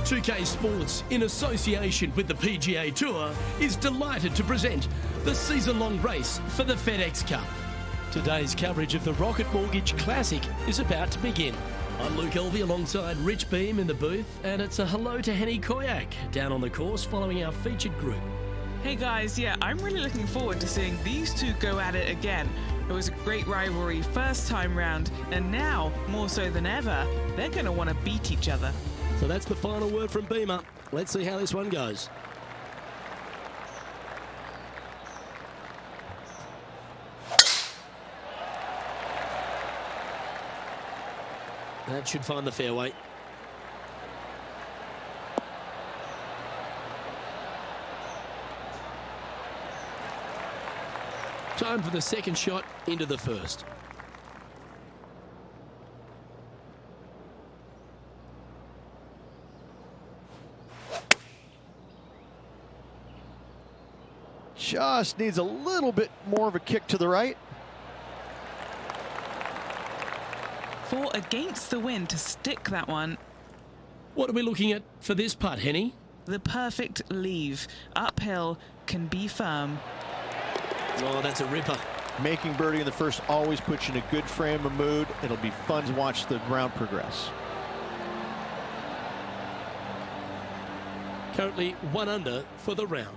2K Sports, in association with the PGA Tour, is delighted to present the season-long race for the FedEx Cup. Today's coverage of the Rocket Mortgage Classic is about to begin. I'm Luke Elvey alongside Rich Beam in the booth, and it's a hello to Henny Koyak down on the course following our featured group. Hey guys, yeah, I'm really looking forward to seeing these two go at it again. It was a great rivalry first time round, and now, more so than ever, they're going to want to beat each other. So that's the final word from Beamer. Let's see how this one goes. That should find the fairway. Time for the second shot into the first. Just needs a little bit more of a kick to the right. For against the wind to stick that one. What are we looking at for this putt, Henny? The perfect leave. Uphill, can be firm. Oh, that's a ripper. Making birdie in the first always puts you in a good frame of mood. It'll be fun to watch the round progress. Currently 1 under for the round.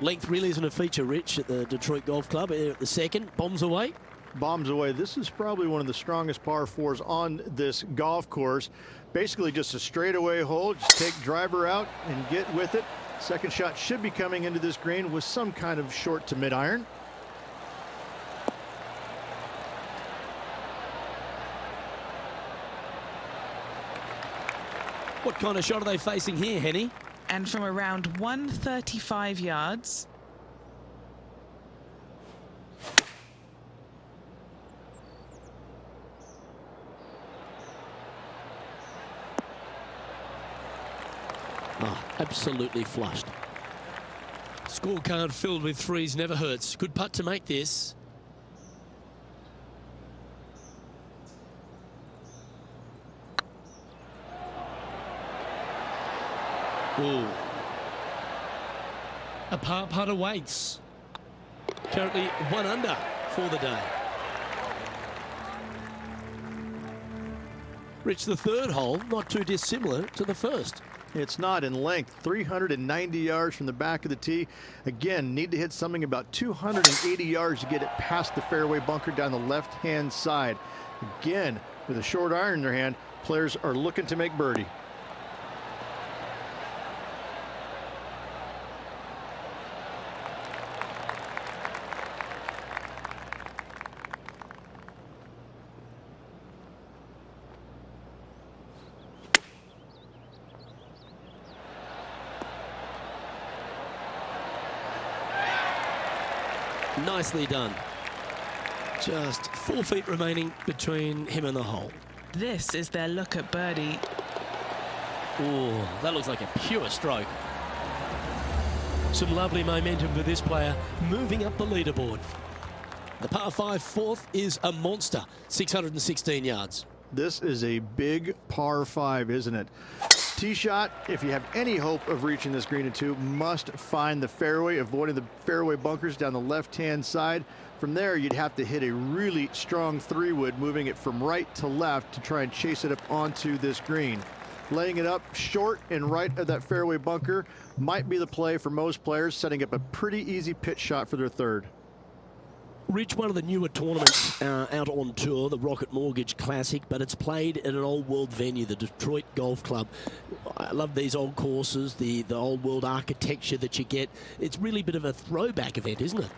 Length really isn't a feature, Rich, at the Detroit Golf Club. At the second, bombs away. Bombs away. This is probably one of the strongest par fours on this golf course. Basically just a straightaway hole. Just take driver out and get with it. Second shot should be coming into this green with some kind of short to mid iron. What kind of shot are they facing here, Henny? And from around 135 yards. Oh, absolutely flushed. Scorecard filled with threes never hurts. Good putt to make this. Ooh. A par putt awaits. Currently 1 under for the day. Rich, the third hole, not too dissimilar to the first. It's not in length, 390 yards from the back of the tee. Again, need to hit something about 280 yards to get it past the fairway bunker down the left-hand side. Again, with a short iron in their hand, players are looking to make birdie. Nicely done. Just 4 feet remaining between him and the hole. This is their look at birdie. Ooh, that looks like a pure stroke. Some lovely momentum for this player, moving up the leaderboard. The par 5 fourth is a monster, 616 yards. This is a big par 5, isn't it? Tee shot, if you have any hope of reaching this green in 2, must find the fairway, avoiding the fairway bunkers down the left-hand side. From there, you'd have to hit a really strong 3-wood, moving it from right to left to try and chase it up onto this green. Laying it up short and right of that fairway bunker might be the play for most players, setting up a pretty easy pitch shot for their third. Rich, one of the newer tournaments out on tour, the Rocket Mortgage Classic, but it's played at an old world venue, the Detroit Golf Club. I love these old courses, the old world architecture that you get. It's really a bit of a throwback event, isn't it?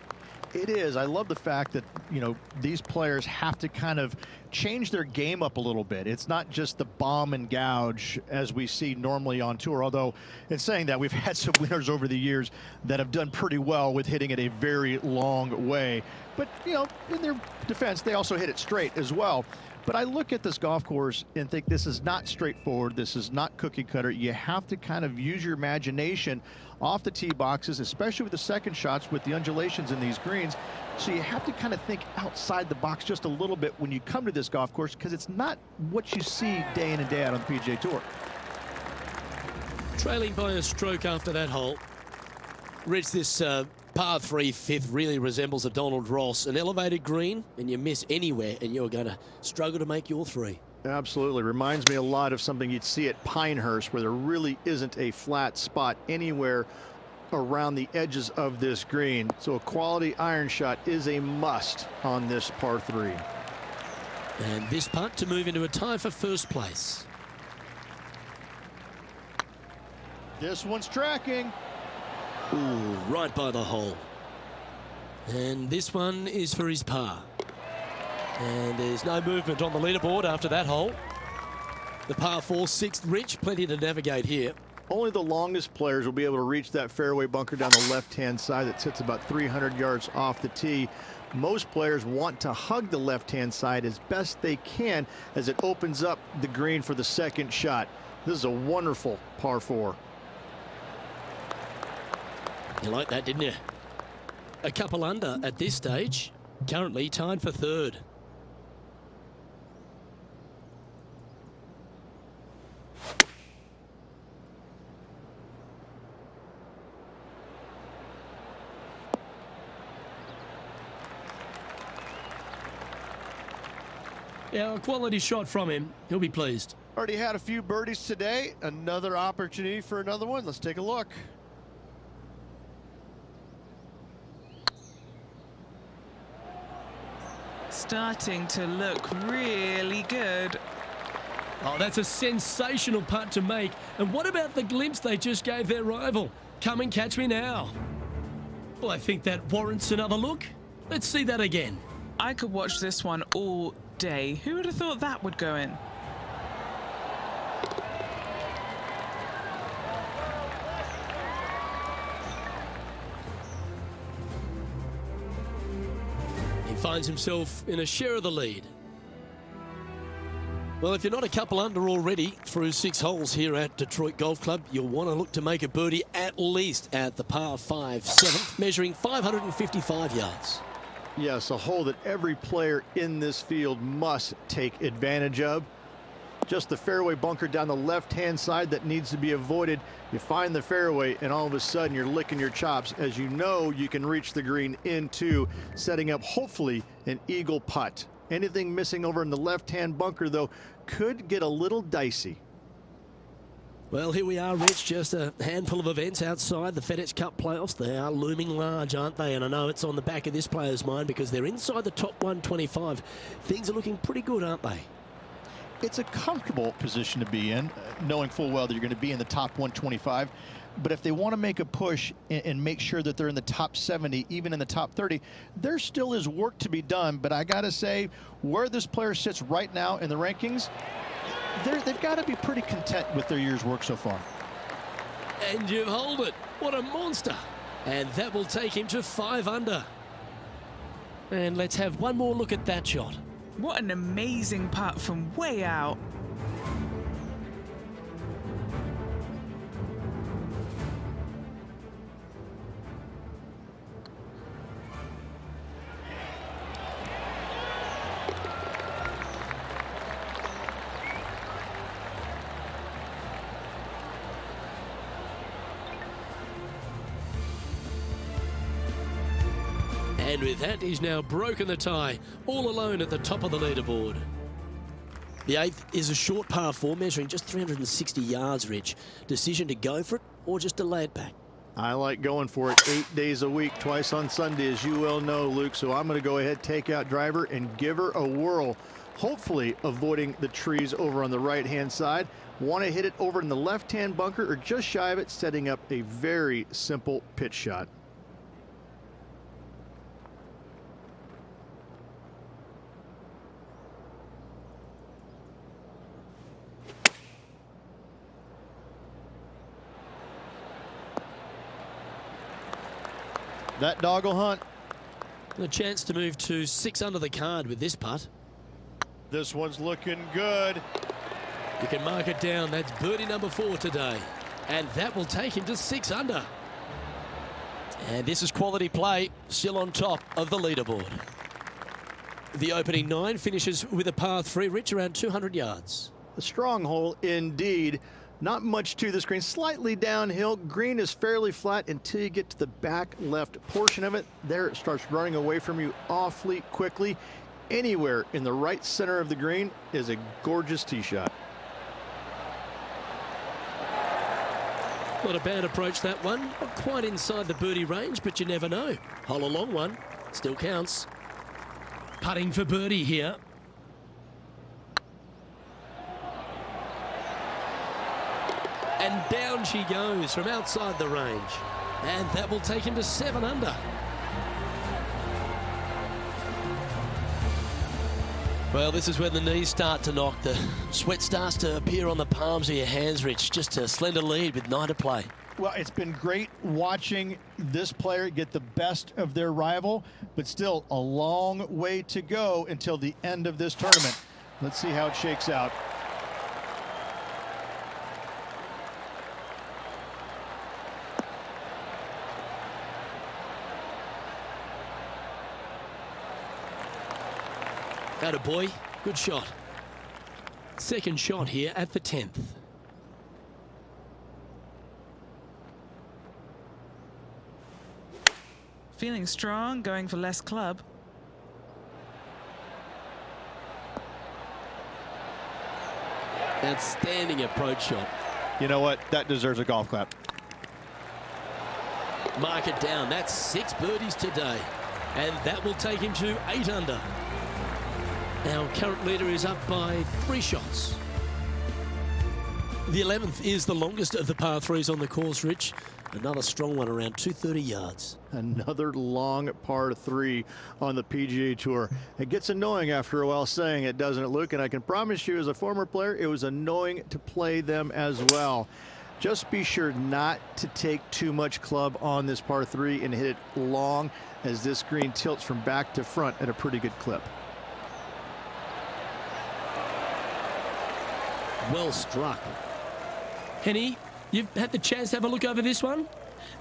It is. I love the fact that, you know, these players have to kind of change their game up a little bit. It's not just the bomb and gouge as we see normally on tour, although in saying that, we've had some winners over the years that have done pretty well with hitting it a very long way. But, you know, in their defense, they also hit it straight as well. But I look at this golf course and think this is not straightforward. This is not cookie cutter. You have to kind of use your imagination off the tee boxes, especially with the second shots with the undulations in these greens. So you have to kind of think outside the box just a little bit when you come to this golf course, because it's not what you see day in and day out on the PGA Tour. Trailing by a stroke after that hole. Rich, this par 3 fifth really resembles a Donald Ross, an elevated green, and you miss anywhere and you're going to struggle to make your 3. Absolutely. Reminds me a lot of something you'd see at Pinehurst, where there really isn't a flat spot anywhere around the edges of this green. So a quality iron shot is a must on this par 3. And this putt to move into a tie for first place. This one's tracking. Ooh, right by the hole. And this one is for his par. And there's no movement on the leaderboard after that hole. The par 4, 6th, Rich, plenty to navigate here. Only the longest players will be able to reach that fairway bunker down the left-hand side that sits about 300 yards off the tee. Most players want to hug the left-hand side as best they can as it opens up the green for the second shot. This is a wonderful par 4. You like that, didn't you? A couple under at this stage. Currently tied for 3rd. Yeah, a quality shot from him. He'll be pleased. Already had a few birdies today. Another opportunity for another one. Let's take a look. Starting to look really good. Oh, that's a sensational putt to make. And what about the glimpse they just gave their rival? Come and catch me now. Well, I think that warrants another look. Let's see that again. I could watch this one all day. Who would have thought that would go in? He finds himself in a share of the lead. Well, if you're not a couple under already through 6 holes here at Detroit Golf Club, you'll want to look to make a birdie at least at the par 5 7th, measuring 555 yards. Yes, a hole that every player in this field must take advantage of. Just the fairway bunker down the left-hand side that needs to be avoided. You find the fairway, and all of a sudden you're licking your chops as you know you can reach the green into, setting up hopefully an eagle putt. Anything missing over in the left-hand bunker, though, could get a little dicey. Well, here we are, Rich, just a handful of events outside the FedEx Cup playoffs. They are looming large, aren't they? And I know it's on the back of this player's mind because they're inside the top 125. Things are looking pretty good, aren't they? It's a comfortable position to be in, knowing full well that you're going to be in the top 125. But if they want to make a push and make sure that they're in the top 70, even in the top 30, there still is work to be done. But I got to say, where this player sits right now in the rankings, they've got to be pretty content with their year's work so far. And you hold it. What a monster. And that will take him to 5 under. And let's have one more look at that shot. What an amazing putt from way out. And with that, he's now broken the tie, all alone at the top of the leaderboard. The 8th is a short par 4, measuring just 360 yards, Rich. Decision to go for it or just delay it back? I like going for it 8 days a week, twice on Sunday, as you well know, Luke. So I'm going to go ahead, take out driver, and give her a whirl. Hopefully avoiding the trees over on the right-hand side. Want to hit it over in the left-hand bunker or just shy of it, setting up a very simple pitch shot. That dog will hunt. A chance to move to 6 under the card with this putt. This one's looking good. You can mark it down. That's birdie number 4 today. And that will take him to 6 under. And this is quality play, still on top of the leaderboard. The opening 9 finishes with a par 3, Rich, around 200 yards. A strong hole indeed. Not much to this green, slightly downhill. Green is fairly flat until you get to the back left portion of it. There it starts running away from you awfully quickly. Anywhere in the right center of the green is a gorgeous tee shot. Not a bad approach, that one. Not quite inside the birdie range, but you never know. Hole a long one. Still counts. Putting for birdie here. And down she goes from outside the range. And that will take him to 7 under. Well, this is when the knees start to knock. The sweat starts to appear on the palms of your hands, Rich. Just a slender lead with 9 to play. Well, it's been great watching this player get the best of their rival, but still a long way to go until the end of this tournament. Let's see how it shakes out. Attaboy, good shot. Second shot here at the 10th. Feeling strong, going for less club. Outstanding approach shot. You know what? That deserves a golf clap. Mark it down. That's 6 birdies today. And that will take him to 8 under. Our current leader is up by 3 shots. The 11th is the longest of the par 3s on the course, Rich. Another strong one around 230 yards. Another long par 3 on the PGA Tour. It gets annoying after a while saying it, doesn't it, Luke? And I can promise you as a former player, it was annoying to play them as well. Just be sure not to take too much club on this par 3 and hit it long, as this green tilts from back to front at a pretty good clip. Well struck. Henny, you've had the chance to have a look over this one?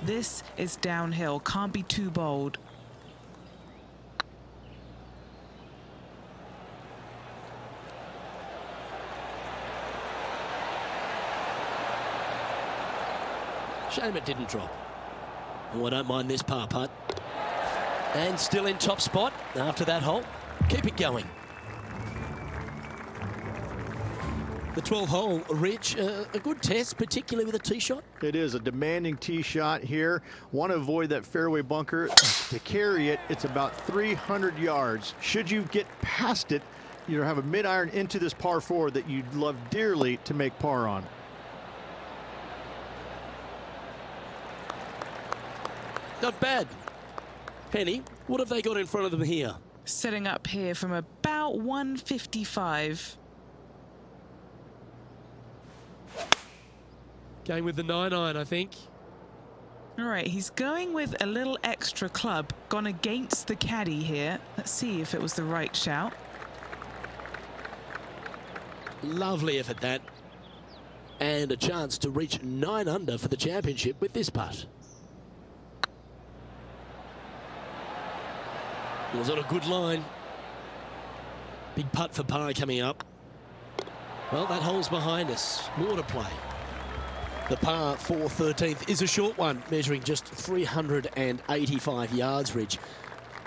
This is downhill, can't be too bold. Shame it didn't drop. Oh, I don't mind this par putt. And still in top spot after that hole. Keep it going. The 12th hole, Rich, a good test, particularly with a tee shot. It is a demanding tee shot here. Want to avoid that fairway bunker. To carry it, it's about 300 yards. Should you get past it, you have a mid-iron into this par 4 that you'd love dearly to make par on. Not bad. Penny, what have they got in front of them here? Setting up here from about 155. Going with the 9-iron, I think. All right, he's going with a little extra club. Gone against the caddy here. Let's see if it was the right shout. Lovely effort, that. And a chance to reach 9 under for the championship with this putt. Was on a good line. Big putt for par coming up. Well, that hole's behind us. More to play. The par 4 13th is a short one, measuring just 385 yards, Ridge.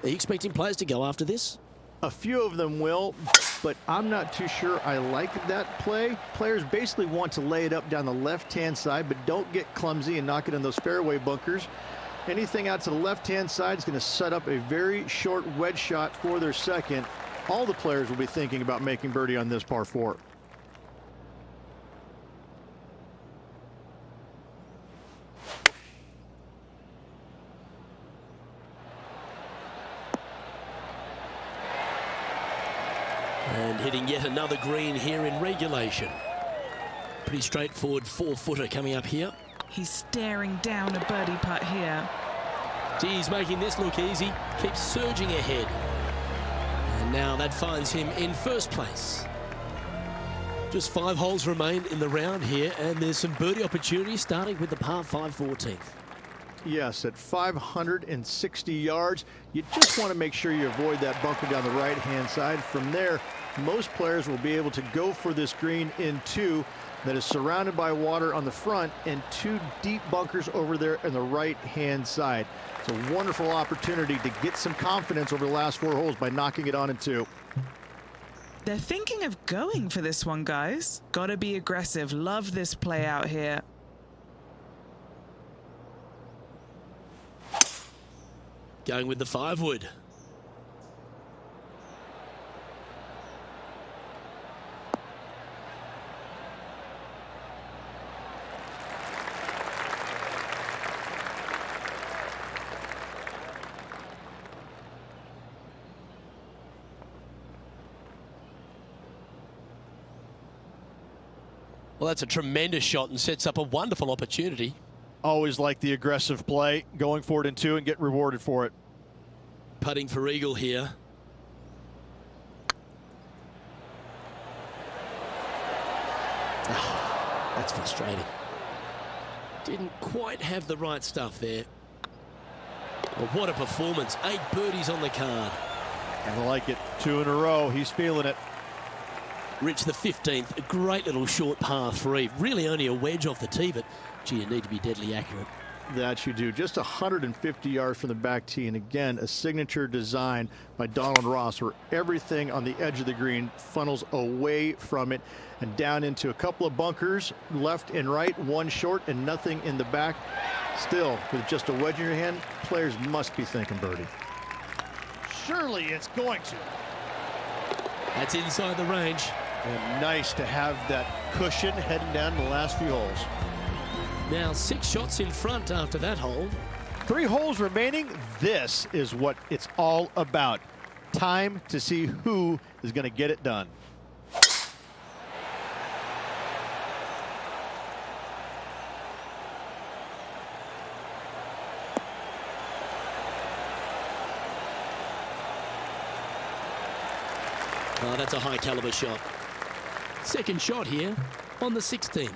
Are you expecting players to go after this? A few of them will, but I'm not too sure I like that play. Players basically want to lay it up down the left-hand side, but don't get clumsy and knock it in those fairway bunkers. Anything out to the left-hand side is going to set up a very short wedge shot for their second. All the players will be thinking about making birdie on this par 4. And hitting yet another green here in regulation. Pretty straightforward 4-footer coming up here. He's staring down a birdie putt here. He's making this look easy. Keeps surging ahead. And now that finds him in first place. Just 5 holes remain in the round here, and there's some birdie opportunities starting with the par 5 14th. Yes, at 560 yards, you just want to make sure you avoid that bunker down the right-hand side. From there, most players will be able to go for this green in two that is surrounded by water on the front and two deep bunkers over there on the right-hand side. It's a wonderful opportunity to get some confidence over the last 4 holes by knocking it on in two. They're thinking of going for this one, guys. Gotta be aggressive. Love this play out here. Going with the 5-wood. Well, that's a tremendous shot and sets up a wonderful opportunity. Always like the aggressive play, going for it in two and get rewarded for it. Putting for eagle here. That's frustrating. Didn't quite have the right stuff there. Well, what a performance. 8 birdies on the card. I like it. 2 in a row. He's feeling it. Rich, the 15th, a great little short par 3. Really only a wedge off the tee, but gee, you need to be deadly accurate. That you do. Just 150 yards from the back tee. And again, a signature design by Donald Ross where everything on the edge of the green funnels away from it and down into a couple of bunkers, left and right, one short and nothing in the back. Still, with just a wedge in your hand, players must be thinking birdie. Surely it's going to. That's inside the range. And nice to have that cushion heading down the last few holes. Now 6 shots in front after that hole. 3 holes remaining. This is what it's all about. Time to see who is going to get it done. Oh, that's a high caliber shot. Second shot here on the 16th.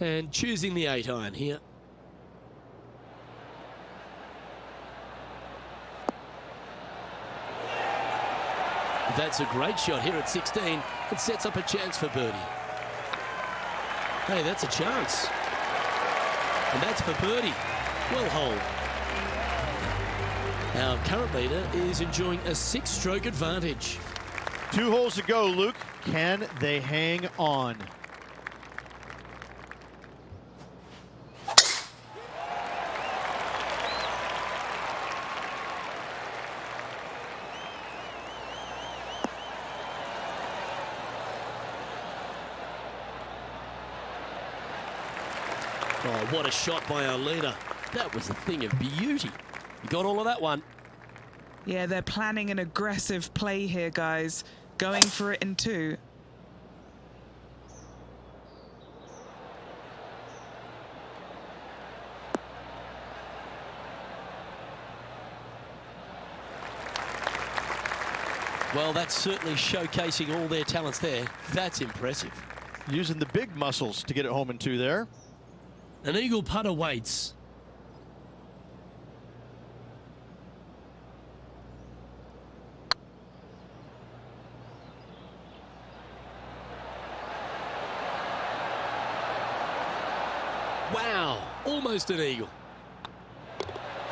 And choosing the 8-iron here. That's a great shot here at 16. It sets up a chance for birdie. Hey, that's a chance. And that's for birdie. Well holed. Our current leader is enjoying a 6-stroke advantage. 2 holes to go, Luke. Can they hang on? Oh, what a shot by our leader. That was a thing of beauty. You got all of that one. Yeah, they're planning an aggressive play here, guys. Going for it in 2. Well, that's certainly showcasing all their talents there. That's impressive. Using the big muscles to get it home in 2 there. An eagle putt awaits. Wow, almost an eagle.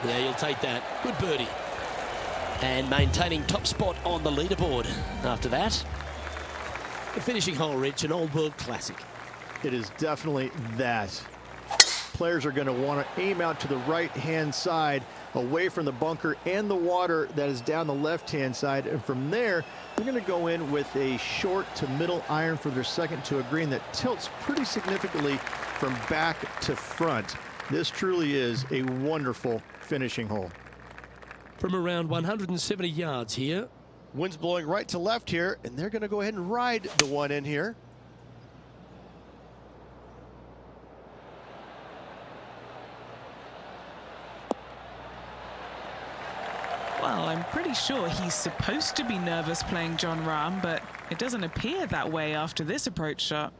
Yeah, you'll take that. Good birdie. And maintaining top spot on the leaderboard after that. The finishing hole, Rich, an old world classic. It is definitely that. Players are going to want to aim out to the right-hand side, away from the bunker and the water that is down the left-hand side. And from there, they're going to go in with a short to middle iron for their second to a green that tilts pretty significantly from back to front. This truly is a wonderful finishing hole. From around 170 yards here. Wind's blowing right to left here, and they're going to go ahead and ride the one in here. Well, I'm pretty sure he's supposed to be nervous playing Jon Rahm, but it doesn't appear that way after this approach shot.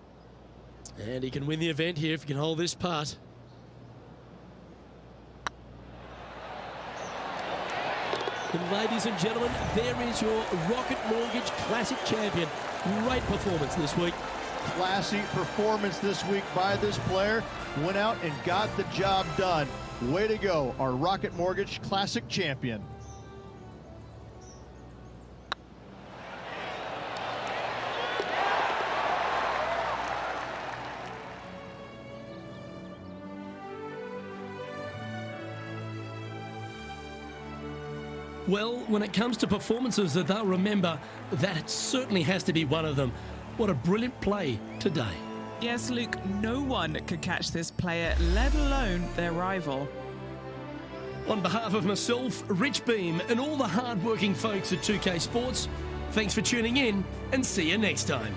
And he can win the event here if he can hold this putt. And ladies and gentlemen, there is your Rocket Mortgage Classic champion. Great performance this week. Classy performance this week by this player. Went out and got the job done. Way to go, our Rocket Mortgage Classic champion. Well, when it comes to performances that they'll remember, that certainly has to be one of them. What a brilliant play today. Yes, Luke, no one could catch this player, let alone their rival. On behalf of myself, Rich Beam, and all the hard-working folks at 2K Sports, thanks for tuning in and see you next time.